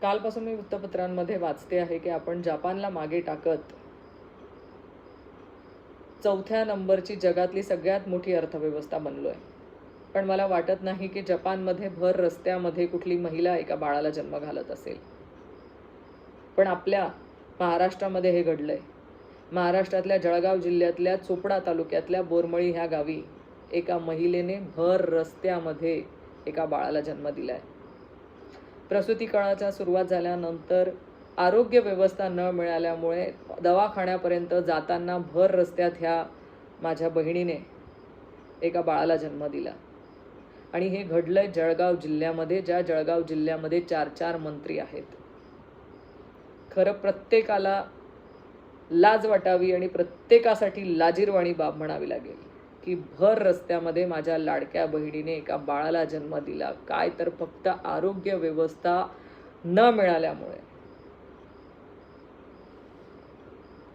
कालपासून मी वृत्तपत्रांमध्ये वाचते आहे की आपण जपानला मागे टाकत 4थ्या नंबरची जगातली सगळ्यात मोठी अर्थव्यवस्था बनलोय. पण मला वाटत नाही की जपानमध्ये भर रस्त्यामध्ये कुठली महिला एका बाळाला जन्म घालत असेल. पण आपल्या महाराष्ट्रामध्ये हे घडलंय. महाराष्ट्रातल्या जळगाव जिल्ह्यातल्या चोपडा तालुक्यातल्या बोरमळी ह्या गावी एका महिलेने भर रस्त्यामध्ये एका बाळाला जन्म दिलाय. प्रसूती काळाच्या सुरुवात झाल्यानंतर आरोग्य व्यवस्था न मिळाल्यामुळे दवाखान्यापर्यंत जाताना भर रस्त्यात ह्या माझ्या बहिणीने एका बाळाला जन्म दिला. आणि हे घडलंय जळगाव जिल्ह्यामध्ये, ज्या जळगाव जिल्ह्यामध्ये 4 मंत्री आहेत. खरं प्रत्येकाला लाज वाटावी आणि प्रत्येकासाठी लाजिरवाणी बाब म्हणावी लागेल की भर रस्त्यामध्ये माझ्या लाडक्या बहिणीने एका बाळाला जन्म दिला. काय तर फक्त आरोग्य व्यवस्था न मिळाल्यामुळे.